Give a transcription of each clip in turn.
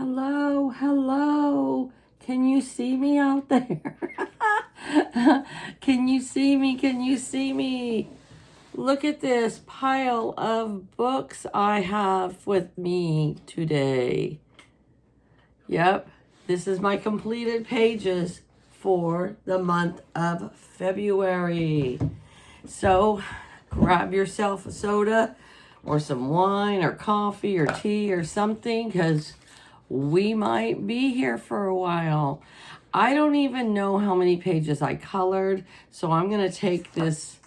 Hello, hello. Can you see me out there? Can you see me? Can you see me? Look at this pile of books I have with me today. Yep, this is my completed pages for the month of February. So grab yourself a soda or some wine or coffee or tea or something, because we might be here for a while. I don't even know how many pages I colored, so I'm going to take this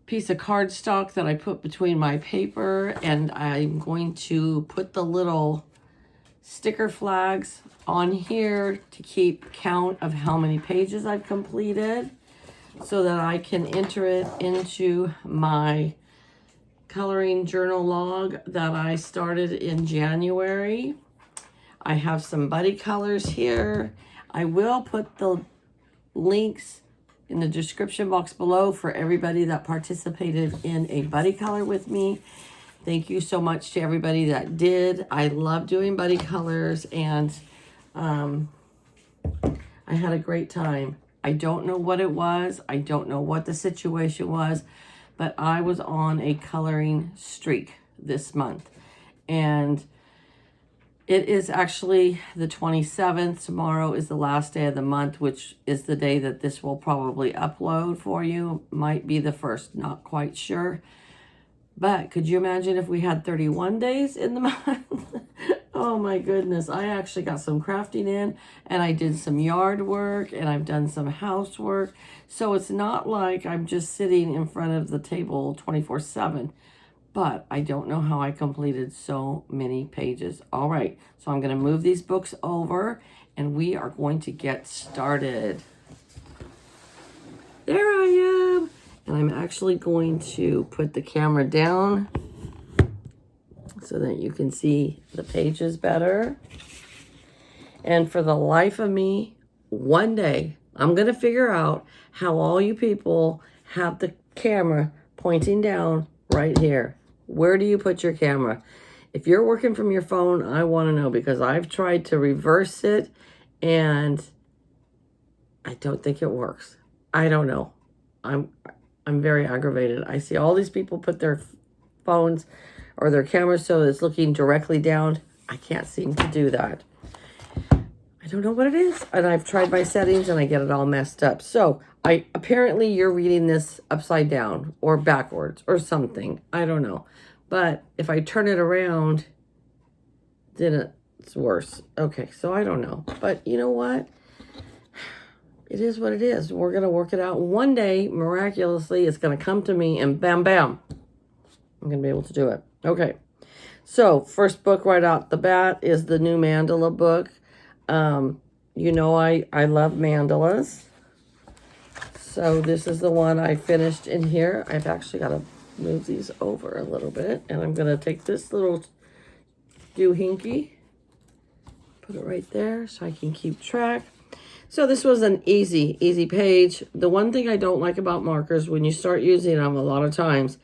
piece of cardstock that I put between my paper, and I'm going to put the little sticker flags on here to keep count of how many pages I've completed, so that I can enter it into my coloring journal log that I started in January. I have some buddy colors here. I will put the links in the description box below for everybody that participated in a buddy color with me. Thank you so much to everybody that did. I love doing buddy colors, and I had a great time. I don't know what it was. I don't know what the situation was, but I was on a coloring streak this month. And it is actually the 27th. Tomorrow is the last day of the month, which is the day that this will probably upload for you. Might be the first, not quite sure. But could you imagine if we had 31 days in the month? Oh my goodness. I actually got some crafting in, and I did some yard work, and I've done some housework. So it's not like I'm just sitting in front of the table 24/7. But I don't know how I completed so many pages. All right, so I'm going to move these books over, and we are going to get started. There I am. And I'm actually going to put the camera down so that you can see the pages better. And for the life of me, one day, I'm going to figure out how all you people have the camera pointing down right here. Where do you put your camera? If you're working from your phone, I want to know, because I've tried to reverse it and I don't think it works. I don't know. I'm very aggravated. I see all these people put their phones or their cameras so it's looking directly down. I can't seem to do that. I don't know what it is. And I've tried my settings and I get it all messed up. So apparently you're reading this upside down or backwards or something. I don't know. But if I turn it around, then it's worse. Okay, so I don't know. But you know what? It is what it is. We're going to work it out. One day, miraculously, it's going to come to me and bam, bam. I'm going to be able to do it. Okay. So first book right out the bat is the new Mandala book. You know, I love mandalas. So this is the one I finished in here. I've actually got to move these over a little bit. And I'm going to take this little doohickey, put it right there so I can keep track. So this was an easy page. The one thing I don't like about markers, when you start using them a lot of times,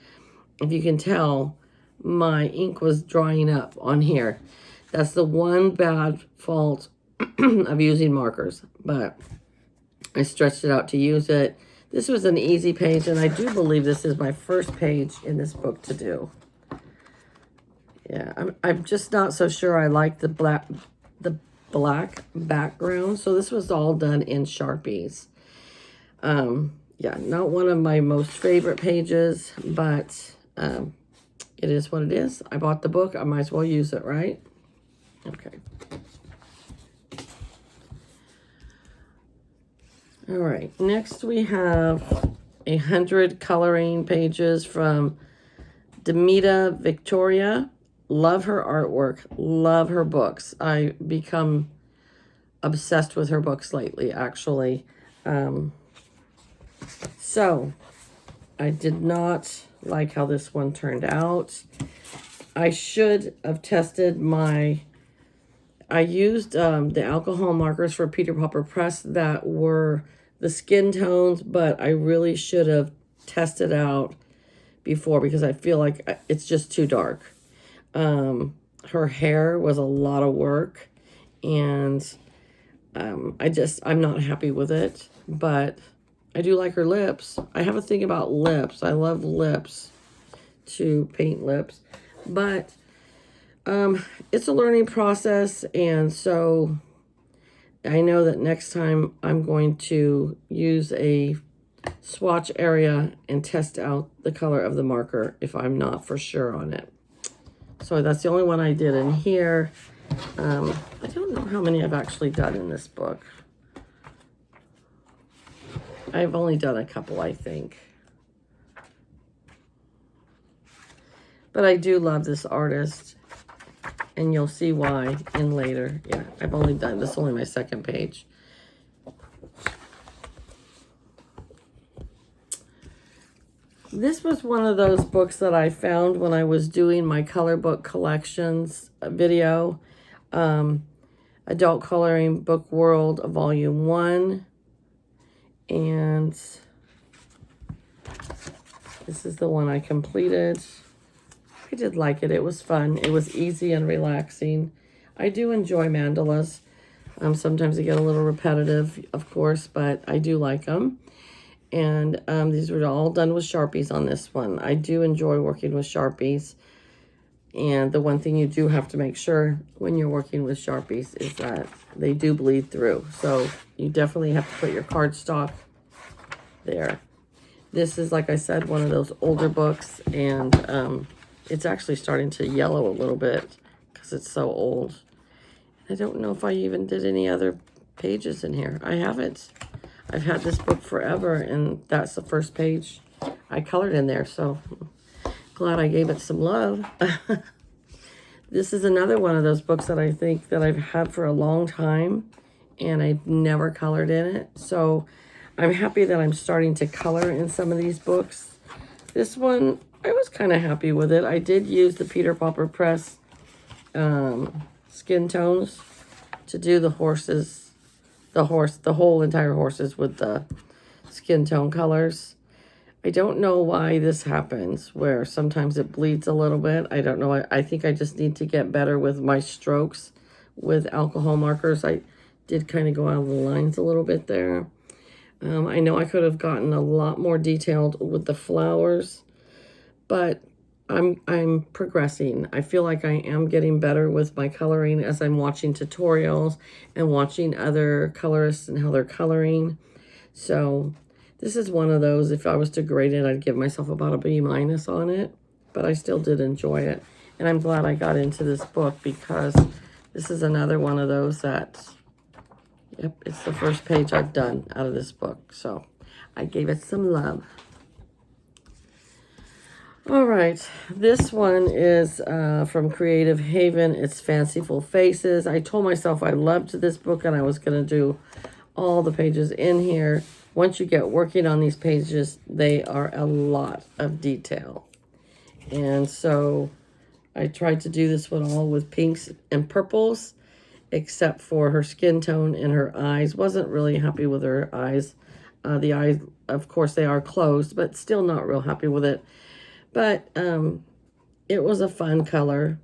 if you can tell, my ink was drying up on here. That's the one bad fault of using markers, but I stretched it out to use it. This was an easy page, and I do believe this is my first page in this book to do. Yeah, I'm just not so sure I like the black background, so this was all done in Sharpies. Yeah, not one of my most favorite pages, but it is what it is. I bought the book, I might as well use it, right? Okay. All right, next we have 100 coloring pages from Demeta Victoria. Love her artwork, love her books. I become obsessed with her books lately, actually. So I did not like how this one turned out. I should have tested I used the alcohol markers for Peter Popper Press that were the skin tones, but I really should have tested out before, because I feel like it's just too dark. Her hair was a lot of work, And I'm not happy with it, but I do like her lips. I have a thing about lips. I love lips, to paint lips, but it's a learning process, and so I know that next time I'm going to use a swatch area and test out the color of the marker if I'm not for sure on it. So that's the only one I did in here. I don't know how many I've actually done in this book. I've only done a couple, I think. But I do love this artist, and you'll see why in later. Yeah, I've only done, this is only my second page. This was one of those books that I found when I was doing my color book collections video. Adult Coloring Book World, Volume 1. And this is the one I completed. I did like it. It was fun. It was easy and relaxing. I do enjoy mandalas. Sometimes they get a little repetitive, of course, but I do like them. And these were all done with Sharpies on this one. I do enjoy working with Sharpies. And the one thing you do have to make sure when you're working with Sharpies is that they do bleed through. So you definitely have to put your cardstock there. This is, like I said, one of those older books, and it's actually starting to yellow a little bit because it's so old. I don't know if I even did any other pages in here. I haven't. I've had this book forever, and that's the first page I colored in there, so glad I gave it some love. This is another one of those books that I think that I've had for a long time, and I've never colored in it, so I'm happy that I'm starting to color in some of these books. This one, I was kind of happy with it. I did use the Peter Popper Press skin tones to do the horses, the whole entire horses with the skin tone colors. I don't know why this happens, where sometimes it bleeds a little bit. I don't know. I think I just need to get better with my strokes with alcohol markers. I did kind of go out of the lines a little bit there. I know I could have gotten a lot more detailed with the flowers, but I'm progressing. I feel like I am getting better with my coloring as I'm watching tutorials and watching other colorists and how they're coloring. So this is one of those, if I was to grade it, I'd give myself about a B- on it, but I still did enjoy it. And I'm glad I got into this book because this is another one of those that, yep, it's the first page I've done out of this book. So I gave it some love. All right, this one is from Creative Haven. It's Fanciful Faces. I told myself I loved this book and I was going to do all the pages in here. Once you get working on these pages, they are a lot of detail. And so I tried to do this one all with pinks and purples, except for her skin tone and her eyes. Wasn't really happy with her eyes. The eyes, of course, they are closed, but still not real happy with it. But it was a fun color,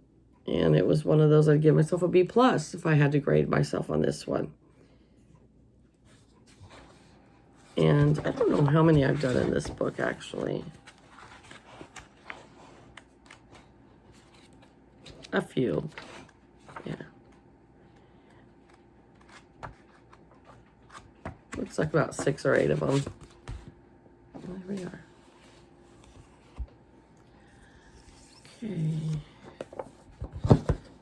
and it was one of those I'd give myself a B+ if I had to grade myself on this one. And I don't know how many I've done in this book, actually. A few. Yeah. Looks like about 6 or 8 of them. There we are. Okay.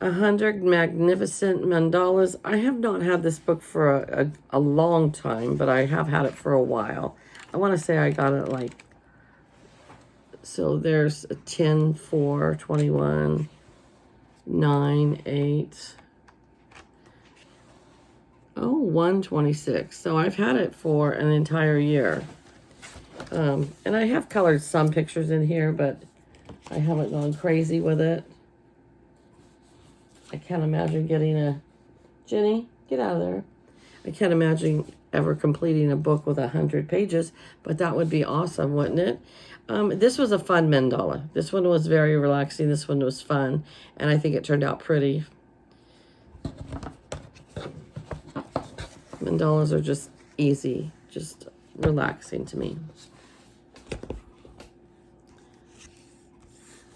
100 Magnificent Mandalas. I have not had this book for a long time, but I have had it for a while. I want to say I got it like, so there's a 10, 4, 21, 9, 8. Oh, 126. So I've had it for an entire year. And I have colored some pictures in here, but I haven't gone crazy with it. I can't imagine getting a... Jenny, get out of there. I can't imagine ever completing a book with 100 pages, but that would be awesome, wouldn't it? This was a fun mandala. This one was very relaxing. This one was fun, and I think it turned out pretty. Mandalas are just easy, just relaxing to me.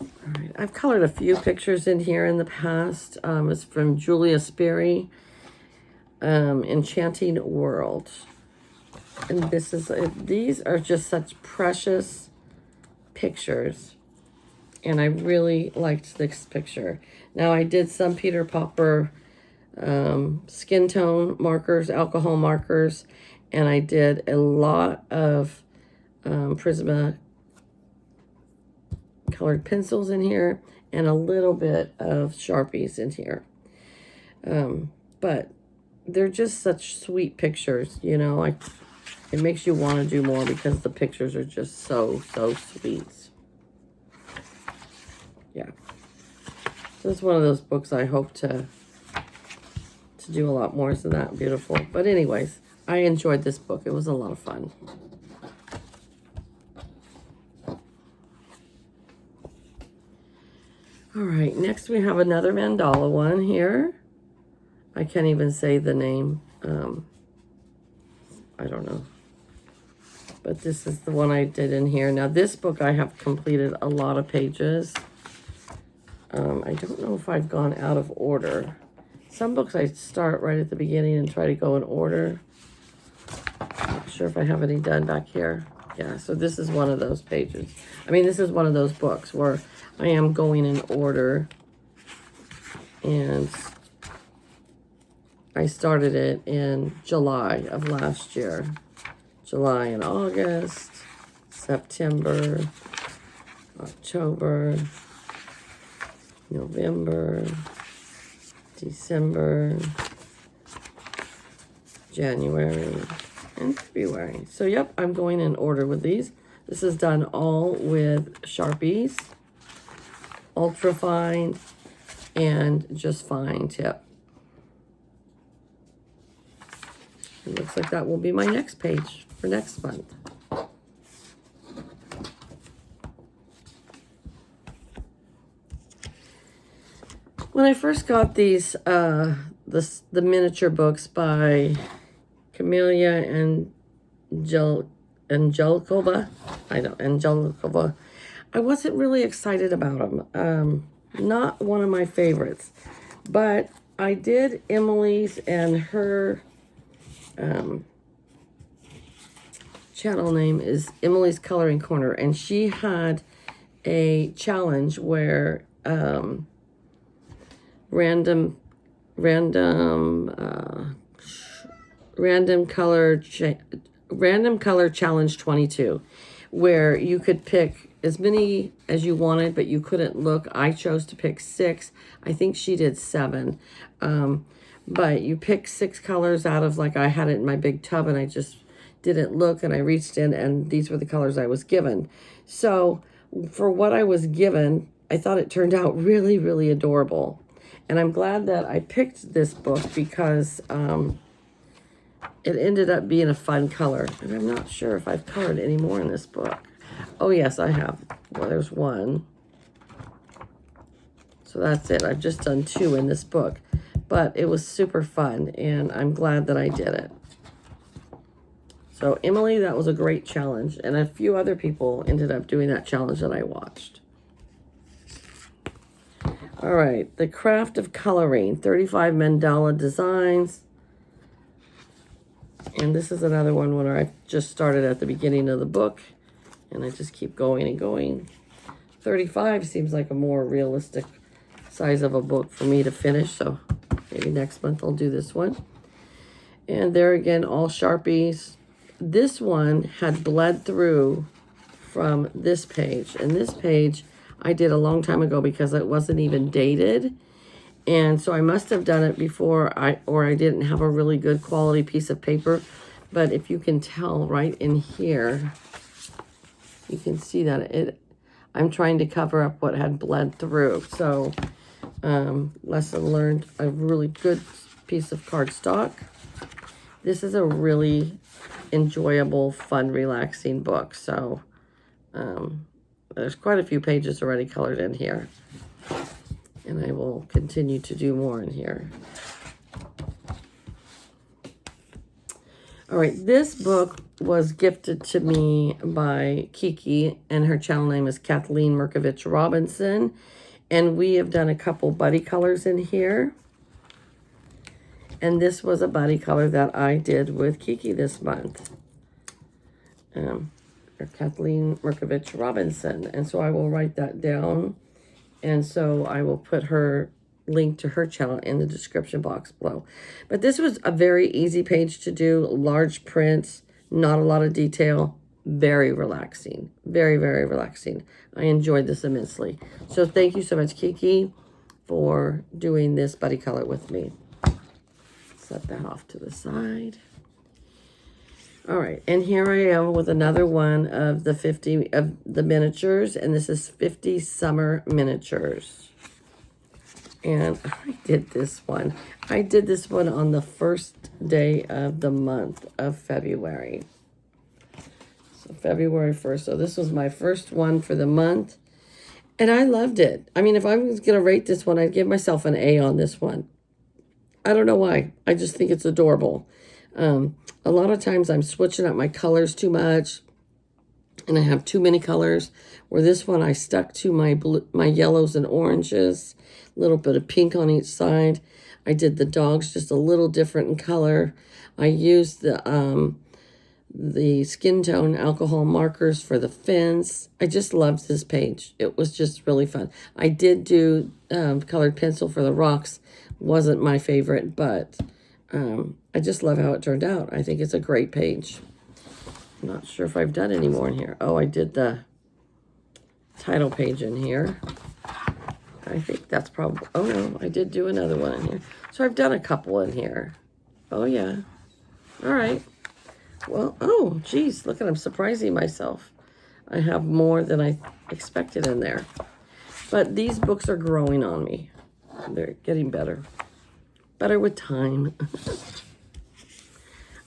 All right, I've colored a few pictures in here in the past. It's from Julia Sperry, Enchanting World. And these are just such precious pictures. And I really liked this picture. Now, I did some Peter Popper skin tone markers, alcohol markers, and I did a lot of Prisma colored pencils in here, and a little bit of Sharpies in here. But they're just such sweet pictures, you know, like it makes you want to do more because the pictures are just so sweet. Yeah. So it's one of those books I hope to do a lot more. Isn't that beautiful? But anyways, I enjoyed this book. It was a lot of fun. All right, next we have another mandala one here. I can't even say the name. I don't know. But this is the one I did in here. Now, this book I have completed a lot of pages. I don't know if I've gone out of order. Some books I start right at the beginning and try to go in order. Not sure if I have any done back here. Yeah, so this is one of those pages. I mean, this is one of those books where I am going in order. And I started it in July of last year. July and August, September, October, November, December, January, and February. So, yep, I'm going in order with these. This is done all with Sharpies, ultra fine, and just fine tip. It looks like that will be my next page for next month. When I first got these, the miniature books by Camellia and Angelikova, I wasn't really excited about them. Not one of my favorites, but I did Emily's, and her channel name is Emily's Coloring Corner, and she had a challenge where random color challenge 22, where you could pick as many as you wanted, but you couldn't look. I chose to pick 6. I think she did 7. But you pick 6 colors out of, like, I had it in my big tub and I just didn't look, and I reached in and these were the colors I was given. So for what I was given, I thought it turned out really, really adorable. And I'm glad that I picked this book because it ended up being a fun color. And I'm not sure if I've colored any more in this book. Oh, yes, I have. Well, there's one. So that's it. I've just done 2 in this book. But it was super fun, and I'm glad that I did it. So, Emily, that was a great challenge. And a few other people ended up doing that challenge that I watched. All right, The Craft of Coloring, 35 Mandala Designs. And this is another one where I just started at the beginning of the book, and I just keep going and going. 35 seems like a more realistic size of a book for me to finish, so maybe next month I'll do this one. And there again, all Sharpies. This one had bled through from this page, and this page I did a long time ago because it wasn't even dated. And so I must have done it before I didn't have a really good quality piece of paper. But if you can tell right in here, you can see that I'm trying to cover up what had bled through. So lesson learned, a really good piece of cardstock. This is a really enjoyable, fun, relaxing book. So there's quite a few pages already colored in here. And I will continue to do more in here. All right, this book was gifted to me by Kiki, and her channel name is Kathleen Mirkovich Robinson. And we have done a couple buddy colors in here. And this was a buddy color that I did with Kiki this month. Or Kathleen Mirkovich Robinson. And so I will write that down. And so I will put her link to her channel in the description box below. But this was a very easy page to do. Large prints, not a lot of detail. Very relaxing. Very, very relaxing. I enjoyed this immensely. So thank you so much, Kiki, for doing this buddy color with me. Set that off to the side. All right, and here I am with another one of the 50 of the miniatures, and this is 50 summer miniatures. And I did this one. I did this one on the first day of the month of February. So February 1st. So this was my first one for the month, and I loved it. I mean, if I was going to rate this one, I'd give myself an A on this one. I don't know why. I just think it's adorable. A lot of times I'm switching up my colors too much, and I have too many colors. Where this one I stuck to my yellows and oranges, a little bit of pink on each side. I did the dogs just a little different in color. I used the skin tone alcohol markers for the fence. I just loved this page. It was just really fun. I did do colored pencil for the rocks. Wasn't my favorite, but I just love how it turned out. I think it's a great page. I'm not sure if I've done any more in here. Oh, I did the title page in here. I think that's probably, oh no, I did do another one in here. So I've done a couple in here. Oh yeah. All right. Well, oh geez, look at, I'm surprising myself. I have more than I expected in there. But these books are growing on me. They're getting better. Better with time.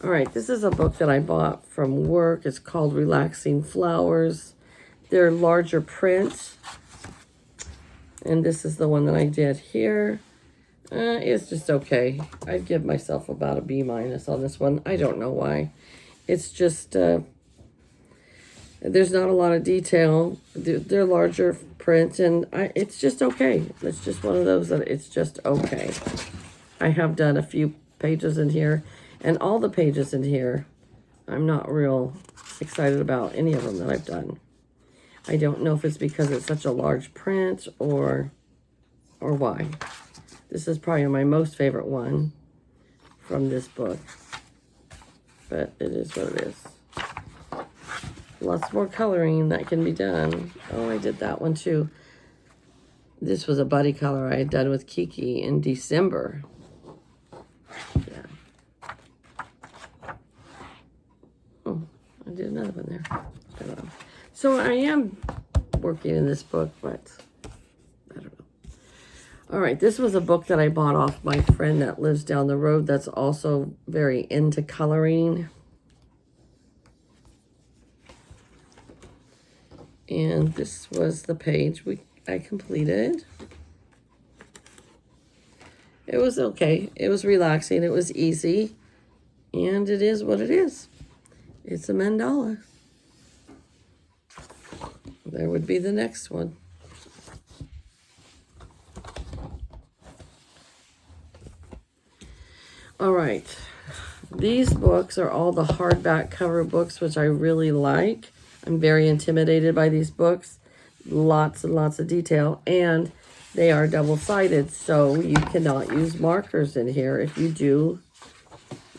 All right, this is a book that I bought from work. It's called Relaxing Flowers. They're larger prints. And this is the one that I did here. It's just okay. I'd give myself about a B- on this one. I don't know why. It's just, there's not a lot of detail. They're larger prints, and it's just okay. It's just one of those that it's just okay. I have done a few pages in here, and all the pages in here, I'm not real excited about any of them that I've done. I don't know if it's because it's such a large print or why. This is probably my most favorite one from this book. But it is what it is. Lots more coloring that can be done. Oh, I did that one too. This was a buddy color I had done with Kiki in December. Yeah. Oh, I did another one there. I don't know. So I am working in this book, but I don't know. All right, this was a book that I bought off my friend that lives down the road that's also very into coloring. And this was the page I completed. It was okay. It was relaxing. It was easy. And it is what it is. It's a mandala. There would be the next one. All right. These books are all the hardback cover books, which I really like. I'm very intimidated by these books. Lots and lots of detail. And they are double-sided, so you cannot use markers in here. If you do,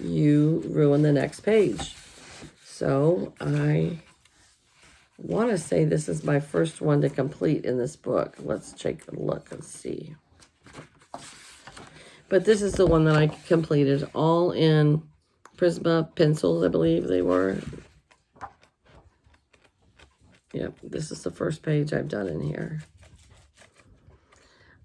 you ruin the next page. So I want to say this is my first one to complete in this book. Let's take a look and see. But this is the one that I completed, all in Prisma pencils, I believe they were. Yep, this is the first page I've done in here.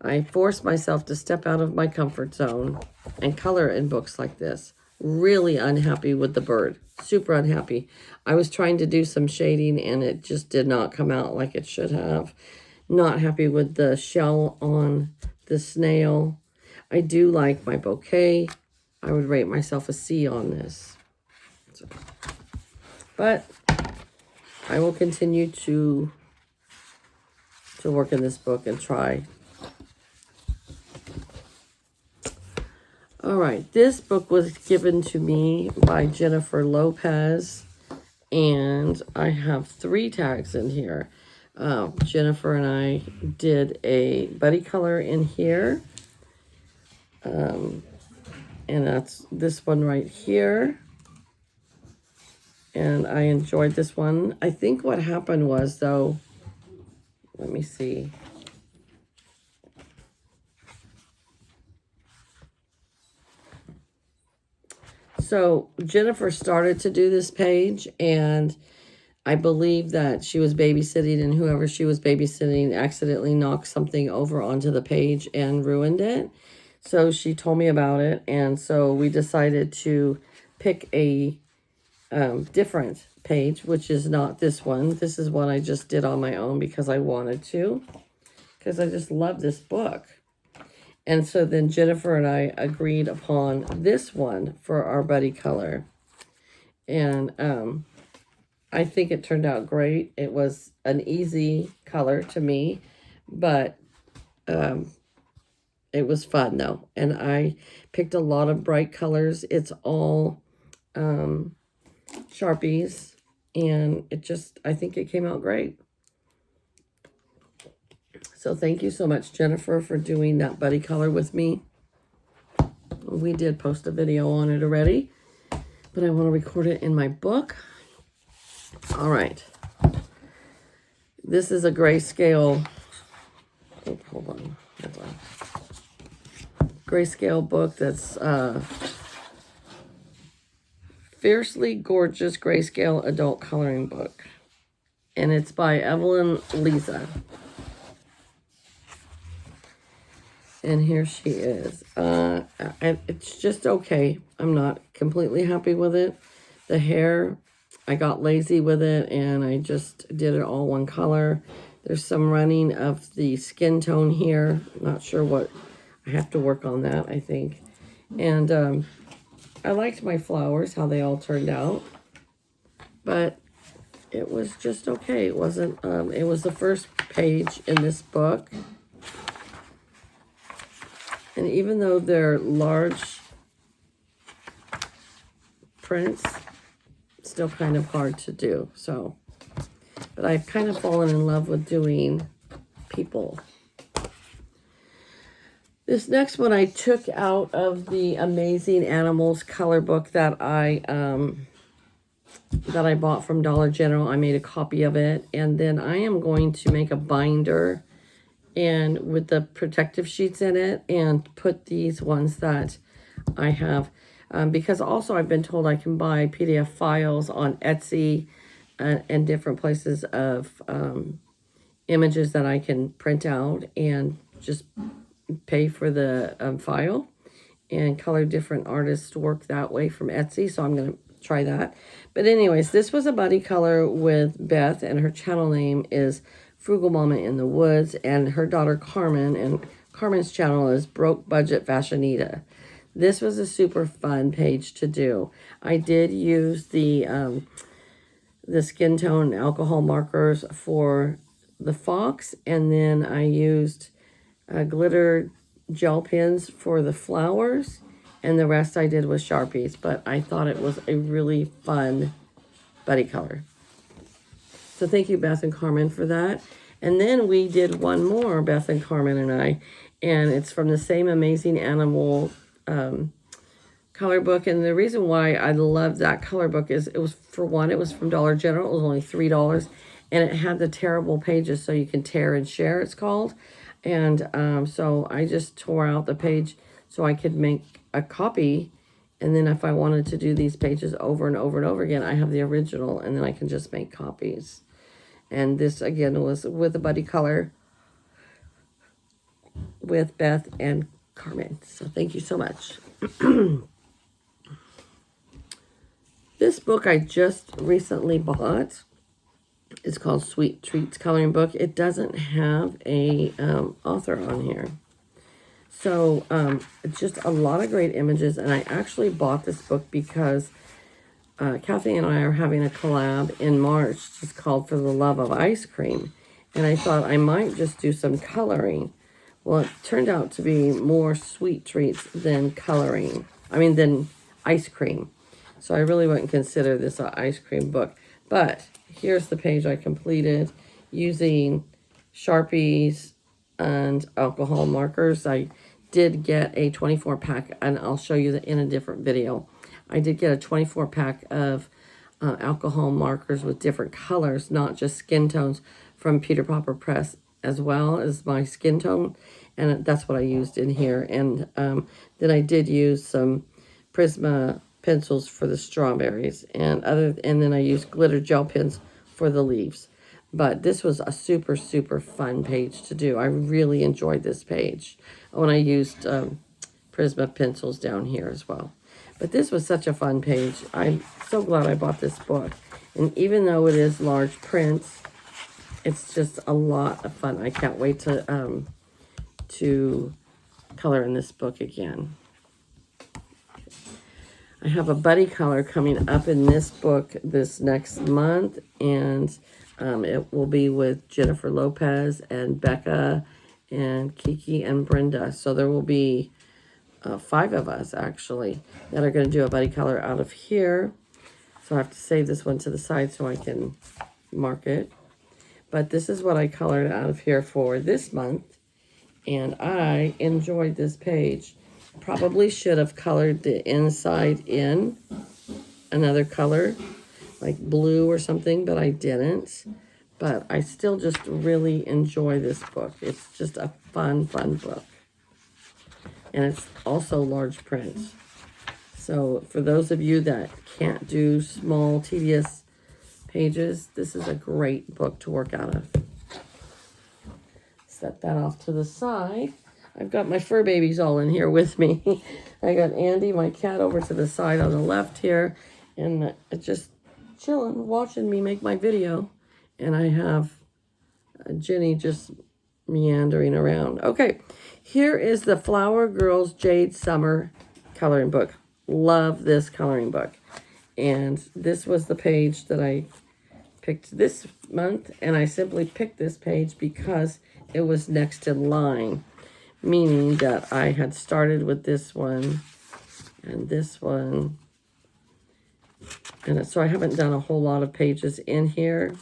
I forced myself to step out of my comfort zone and color in books like this. Really unhappy with the bird. Super unhappy. I was trying to do some shading and it just did not come out like it should have. Not happy with the shell on the snail. I do like my bouquet. I would rate myself a C on this. But I will continue to work in this book and try. All right, this book was given to me by Jennifer Lopez, and I have 3 tags in here. Jennifer and I did a buddy color in here, and that's this one right here, and I enjoyed this one. I think what happened was, though, let me see. So Jennifer started to do this page, and I believe that she was babysitting, and whoever she was babysitting accidentally knocked something over onto the page and ruined it. So she told me about it, and so we decided to pick a different page, which is not this one. This is one I just did on my own because I wanted to, because I just love this book. And so then Jennifer and I agreed upon this one for our buddy color. And I think it turned out great. It was an easy color to me, but it was fun though. And I picked a lot of bright colors. It's all Sharpies, and I think it came out great. So thank you so much, Jennifer, for doing that buddy color with me. We did post a video on it already, but I want to record it in my book. All right. This is a grayscale. Oh, hold on. Grayscale book that's Fiercely Gorgeous Grayscale Adult Coloring Book. And it's by Evelyn Lisa. And here she is. It's just okay. I'm not completely happy with it. The hair, I got lazy with it, and I just did it all one color. There's some running of the skin tone here. Not sure what, I have to work on that, I think. And I liked my flowers, how they all turned out. But it was just okay. It wasn't, it was the first page in this book. And even though they're large prints, it's still kind of hard to do. So, but I've kind of fallen in love with doing people. This next one I took out of the Amazing Animals color book that I bought from Dollar General. I made a copy of it, and then I am going to make a binder and with the protective sheets in it, and put these ones that I have, because also I've been told I can buy PDF files on Etsy and different places of images that I can print out and just pay for the file and color different artists' work that way from Etsy. So I'm going to try that. But anyways, this was a buddy color with Beth, and her channel name is Frugal Mama in the Woods, and her daughter Carmen, and Carmen's channel is Broke Budget Fashionista. This was a super fun page to do. I did use the skin tone alcohol markers for the fox, and then I used glitter gel pens for the flowers, and the rest I did with Sharpies. But I thought it was a really fun buddy color. So thank you, Beth and Carmen, for that. And then we did one more, Beth and Carmen and I, and it's from the same Amazing Animal color book. And the reason why I love that color book is, it was, for one, it was from Dollar General. It was only $3, and it had the tearable pages, so you can tear and share, it's called. And so I just tore out the page so I could make a copy. And then if I wanted to do these pages over and over and over again, I have the original, and then I can just make copies. And this, again, was with a buddy color with Beth and Carmen. So thank you so much. This book I just recently bought. It's called Sweet Treats Coloring Book. It doesn't have a author on here. So it's just a lot of great images. And I actually bought this book because Kathy and I are having a collab in March. It's called For the Love of Ice Cream. And I thought I might just do some coloring. Well, it turned out to be more sweet treats than coloring. Than ice cream. So I really wouldn't consider this an ice cream book. But here's the page I completed using Sharpies and alcohol markers. I did get a 24 pack, and I'll show you in a different video. I did get a 24 pack of alcohol markers with different colors, not just skin tones, from Peter Popper Press, as well as my skin tone. And that's what I used in here. And then I did use some Prisma pencils for the strawberries, and then I used glitter gel pens for the leaves. But this was a super, super fun page to do. I really enjoyed this page when I used Prisma pencils down here as well. But this was such a fun page. I'm so glad I bought this book. And even though it is large prints, it's just a lot of fun. I can't wait to color in this book again. I have a buddy color coming up in this book this next month, and it will be with Jennifer Lopez and Becca and Kiki and Brenda. So there will be 5 of us, actually, that are going to do a buddy color out of here. So I have to save this one to the side so I can mark it. But this is what I colored out of here for this month, and I enjoyed this page. Probably should have colored the inside in another color, like blue or something, but I didn't. But I still just really enjoy this book. It's just a fun, fun book. And it's also large print. So for those of you that can't do small, tedious pages, this is a great book to work out of. Set that off to the side. I've got my fur babies all in here with me. I got Andy, my cat, over to the side on the left here, and just chilling, watching me make my video. And I have Jenny just meandering around. Okay, here is the Flower Girls Jade Summer coloring book. Love this coloring book. And this was the page that I picked this month, and I simply picked this page because it was next in line. Meaning that I had started with this one and this one. And so I haven't done a whole lot of pages in here.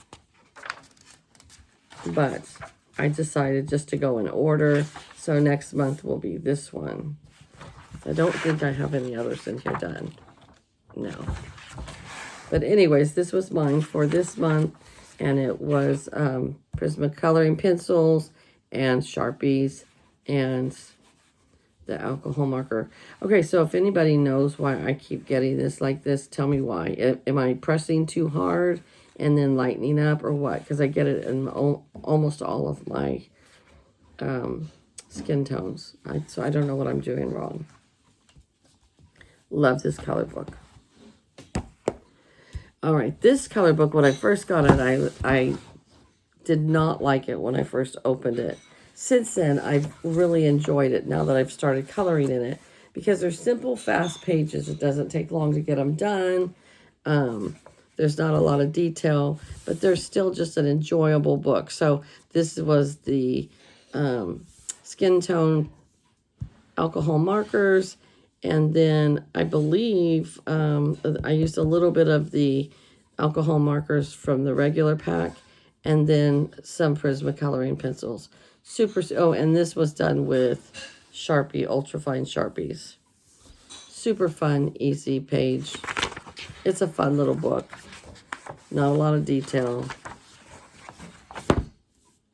But I decided just to go in order. So next month will be this one. I don't think I have any others in here done. No. But anyways, this was mine for this month. And it was Prisma coloring pencils and Sharpies and the alcohol marker. Okay, so if anybody knows why I keep getting this like this, tell me why. Am I pressing too hard and then lightening up, or what? Because I get it in almost all of my skin tones. So I don't know what I'm doing wrong. Love this color book. All right, this color book, when I first got it, I did not like it when I first opened it. Since then, I've really enjoyed it now that I've started coloring in it, because they're simple, fast pages. It doesn't take long to get them done. There's not a lot of detail, but they're still just an enjoyable book. So this was the skin tone alcohol markers, and then I believe I used a little bit of the alcohol markers from the regular pack, and then some Prisma coloring pencils. And this was done with Sharpie, ultrafine Sharpies. Super fun, easy page. It's a fun little book. Not a lot of detail.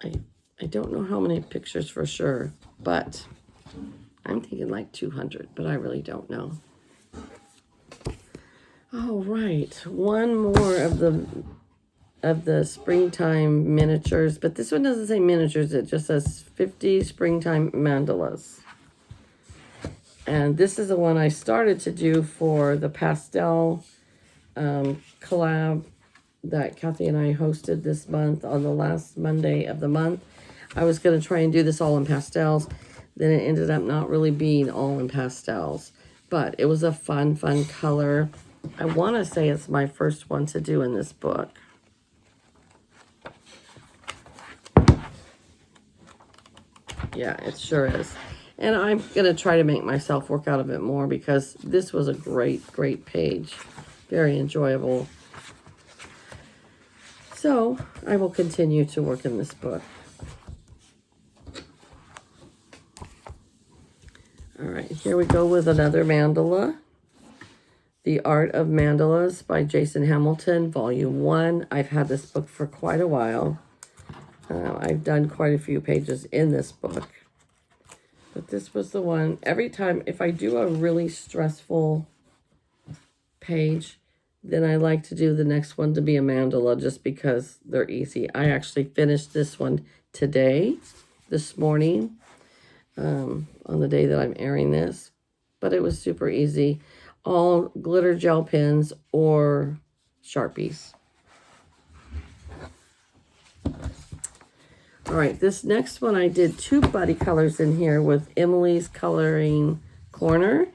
I don't know how many pictures for sure, but I'm thinking like 200, but I really don't know. All right, one more of the springtime miniatures, but this one doesn't say miniatures, it just says 50 springtime mandalas. And this is the one I started to do for the pastel collab that Kathy and I hosted this month on the last Monday of the month. I was going to try and do this all in pastels. Then it ended up not really being all in pastels. But it was a fun color. I want to say it's my first one to do in this book. Yeah, it sure is. And I'm going to try to make myself work out a bit more because this was a great, great page. Very enjoyable. So I will continue to work in this book. All right, here we go with another mandala. The Art of Mandalas by Jason Hamilton, Volume 1. I've had this book for quite a while. I've done quite a few pages in this book. But this was the one, every time, if I do a really stressful page, then I like to do the next one to be a mandala just because they're easy. I actually finished this one today, this morning, on the day that I'm airing this. But it was super easy. All glitter gel pens or Sharpies. All right, this next one I did 2 buddy colors in here with Emily's Coloring Corner.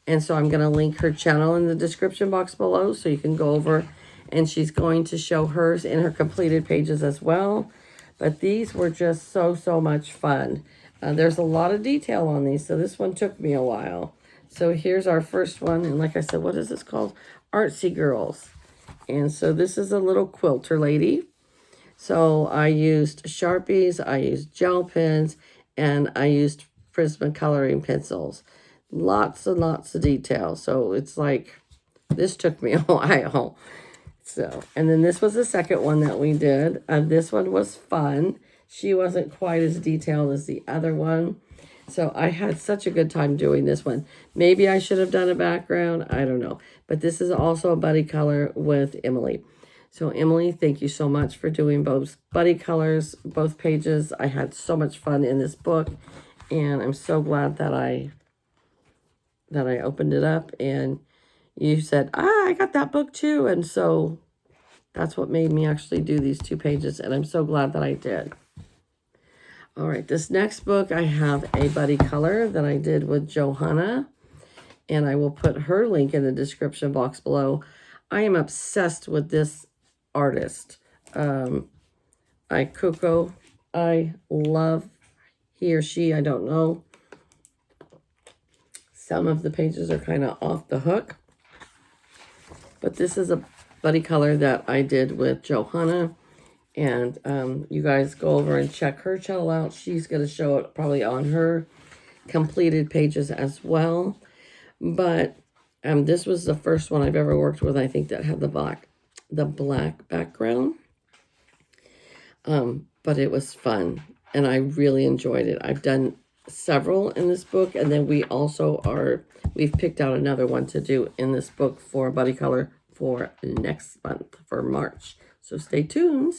And so I'm going to link her channel in the description box below so you can go over. And she's going to show hers in her completed pages as well. But these were just so much fun. There's a lot of detail on these, so this one took me a while. So here's our first one. And like I said, what is this called? Artsy Girls. And so this is a little quilter lady. So I used Sharpies, I used gel pens, and I used Prisma coloring pencils. Lots and lots of detail. So it's like, this took me a while. So, and then this was the second one that we did. This one was fun. She wasn't quite as detailed as the other one. So I had such a good time doing this one. Maybe I should have done a background. I don't know. But this is also a buddy color with Emily. So Emily, thank you so much for doing both buddy colors, both pages. I had so much fun in this book. And I'm so glad that I opened it up. And you said, I got that book too. And so that's what made me actually do these 2 pages. And I'm so glad that I did. All right, this next book, I have a buddy color that I did with Jojoza Hanna, and I will put her link in the description box below. I am obsessed with this artist. Coco, I love he or she, I don't know. Some of the pages are kind of off the hook, but this is a buddy color that I did with Jojoza Hanna. And you guys go over and check her channel out. She's going to show it probably on her completed pages as well. But this was the first one I've ever worked with, I think, that had the black background. But it was fun, and I really enjoyed it. I've done several in this book, and then we've picked out another one to do in this book for buddy color for next month, for March. So stay tuned.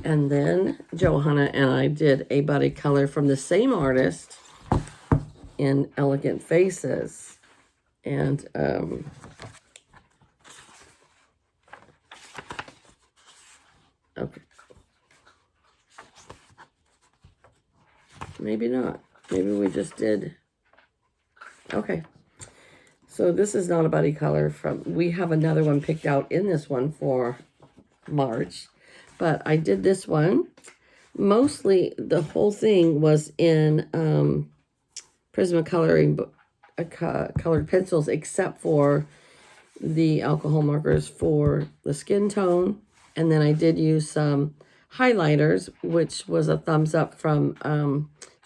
And then Jojoza Hanna and I did a buddy color from the same artist in Elegant Faces. And okay. Maybe not. Maybe we just did. Okay. So this is not a buddy color we have another one picked out in this one for March. But I did this one. Mostly the whole thing was in Prisma coloring colored pencils, except for the alcohol markers for the skin tone. And then I did use some highlighters, which was a thumbs up from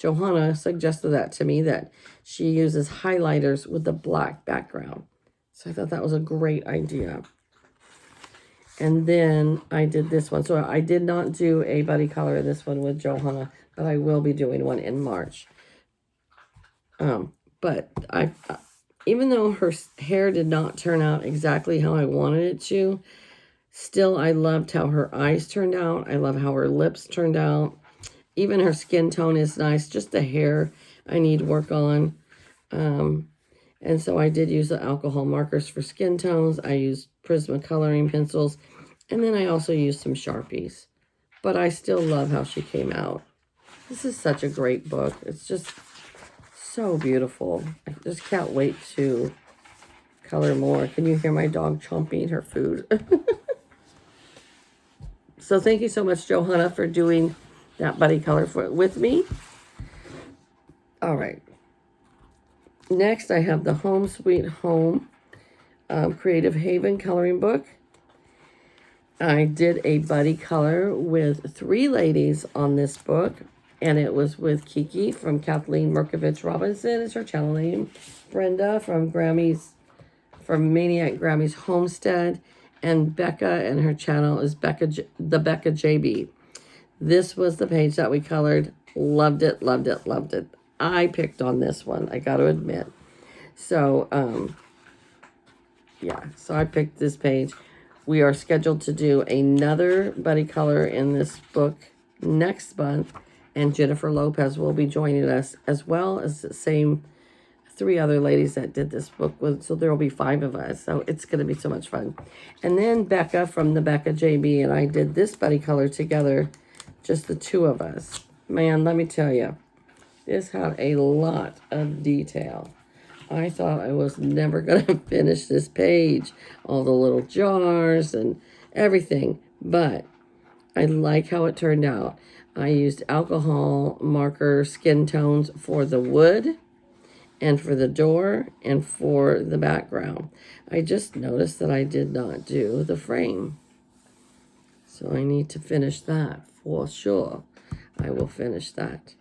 Jojoza Hanna suggested that to me, that she uses highlighters with the black background. So I thought that was a great idea. And then I did this one. So I did not do a buddy color in this one with Jojoza Hanna, but I will be doing one in March. But even though her hair did not turn out exactly how I wanted it to, still I loved how her eyes turned out. I love how her lips turned out. Even her skin tone is nice. Just the hair I need work on. And so I did use the alcohol markers for skin tones. I used Prisma coloring pencils. And then I also used some Sharpies. But I still love how she came out. This is such a great book. It's just so beautiful. I just can't wait to color more. Can you hear my dog chomping her food? So thank you so much, Johanna, for doing that buddy color with me. All right. Next, I have the Home Sweet Home Creative Haven coloring book. I did a buddy color with 3 ladies on this book, and it was with Kiki from Kathleen Mirkovich Robinson is her channel name, Brenda from Grammies, from Maineiac Grammies Homestead, and Becca, and her channel is Beccajb. This was the page that we colored. Loved it, loved it, loved it. I picked on this one, I got to admit. So, yeah, so I picked this page. We are scheduled to do another buddy color in this book next month, and Jennifer Lopez will be joining us, as well as the same 3 other ladies that did this book with, so there will be 5 of us, so it's going to be so much fun. And then Becca from the Beccajb and I did this buddy color together, just the 2 of us. Man, let me tell you, this had a lot of detail. I thought I was never going to finish this page, all the little jars and everything, but I like how it turned out. I used alcohol marker skin tones for the wood, and for the door, and for the background. I just noticed that I did not do the frame. So I need to finish that for sure. I will finish that.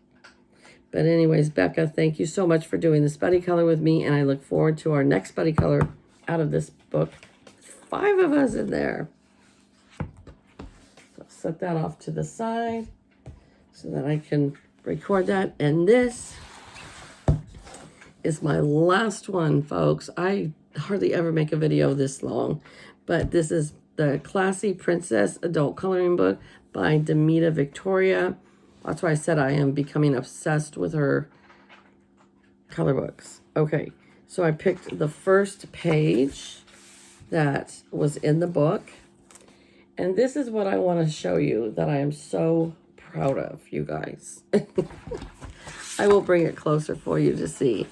But anyways, Becca, thank you so much for doing this buddy color with me, and I look forward to our next buddy color out of this book. 5 of us in there. So set that off to the side so that I can record that. And this is my last one, folks. I hardly ever make a video this long, but this is the Classy Princess Adult Coloring Book by Demeta Victoria. That's why I said I am becoming obsessed with her color books. Okay, so I picked the first page that was in the book, and this is what I want to show you that I am so proud of, you guys. I will bring it closer for you to see.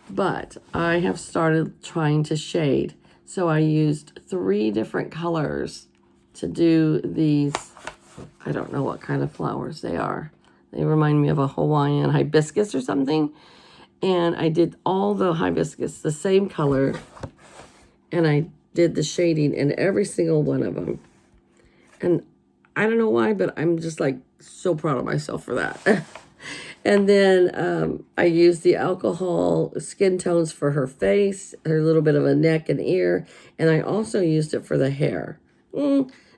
But I have started trying to shade. So I used 3 different colors to do these. I don't know what kind of flowers they are. They remind me of a Hawaiian hibiscus or something. And I did all the hibiscus the same color. And I did the shading in every single one of them. And I don't know why, but I'm just like so proud of myself for that. And then I used the alcohol skin tones for her face, her little bit of a neck and ear, and I also used it for the hair.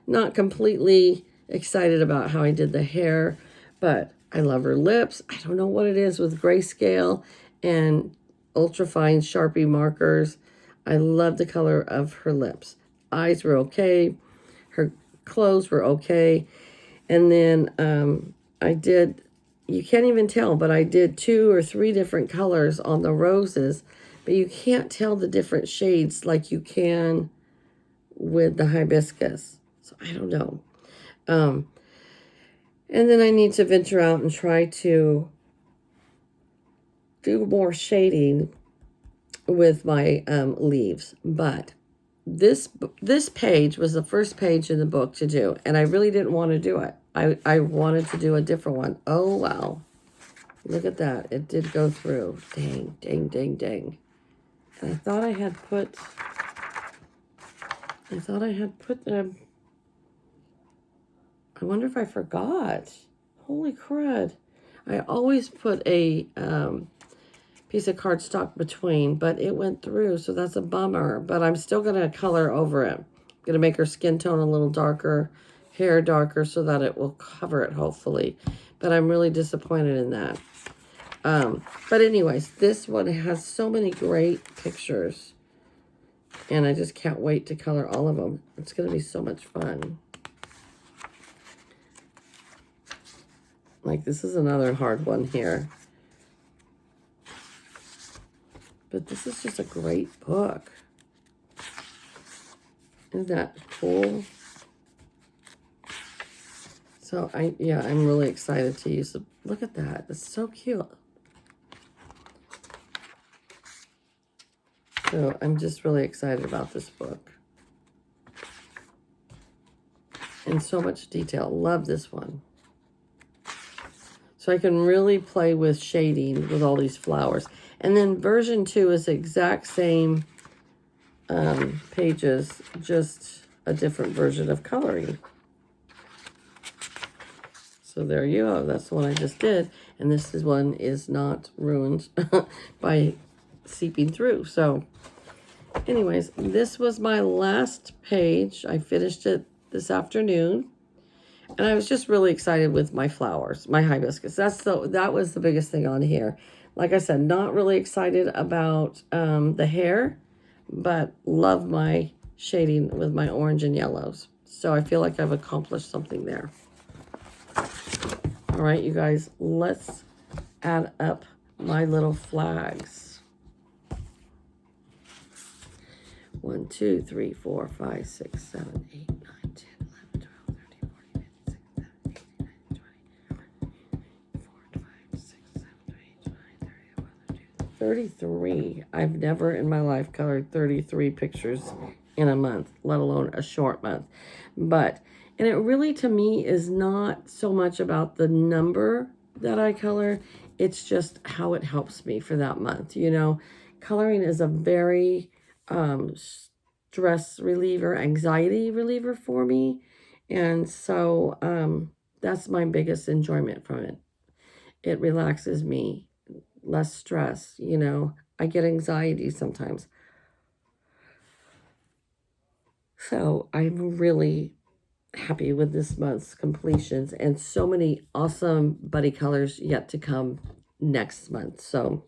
Not completely excited about how I did the hair, but I love her lips. I don't know what it is with grayscale and ultrafine Sharpie markers. I love the color of her lips. Eyes were okay. Her clothes were okay. And then I did... You can't even tell, but I did 2 or 3 different colors on the roses, but you can't tell the different shades like you can with the hibiscus. So I don't know. And then I need to venture out and try to do more shading with my leaves. But this page was the first page in the book to do, and I really didn't want to do it. I wanted to do a different one. Oh, wow. Look at that. It did go through. Dang, dang, dang, dang. And I thought I had put them. I wonder if I forgot. Holy crud. I always put a piece of cardstock between, but it went through, so that's a bummer. But I'm still going to color over it. I'm going to make her skin tone a little darker, hair darker, so that it will cover it, hopefully. But I'm really disappointed in that. But anyways, this one has so many great pictures. And I just can't wait to color all of them. It's going to be so much fun. Like, this is another hard one here. But this is just a great book. Isn't that cool? So, I'm really excited to use it. Look at that. It's so cute. So I'm just really excited about this book. And so much detail. Love this one. So I can really play with shading with all these flowers. And then version 2 is the exact same pages, just a different version of coloring. So there you go. That's the one I just did. And this one is not ruined by seeping through. So anyways, this was my last page. I finished it this afternoon. And I was just really excited with my flowers, my hibiscus. That was the biggest thing on here. Like I said, not really excited about the hair, but love my shading with my orange and yellows. So I feel like I've accomplished something there. All right, you guys, let's add up my little flags. 1, 2, 3, 4, 5, 6, 7, 8, 9, 10, 11, 12, 13, 14, 15, 16, 17, 18, 19, 20, 4, 5, 6, 7, 8, 9, 30, 1, 2, 33. I've never in my life colored 33 pictures in a month, let alone a short month. And it really, to me, is not so much about the number that I color. It's just how it helps me for that month. You know, coloring is a very stress reliever, anxiety reliever for me. And so that's my biggest enjoyment from it. It relaxes me, less stress, you know. I get anxiety sometimes. So I'm really happy with this month's completions and so many awesome buddy colors yet to come next month. So,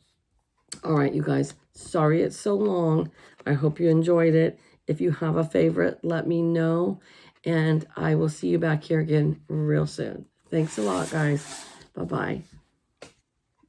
all right, you guys, sorry it's so long. I hope you enjoyed it. If you have a favorite, let me know, and I will see you back here again real soon. Thanks a lot, guys. Bye-bye.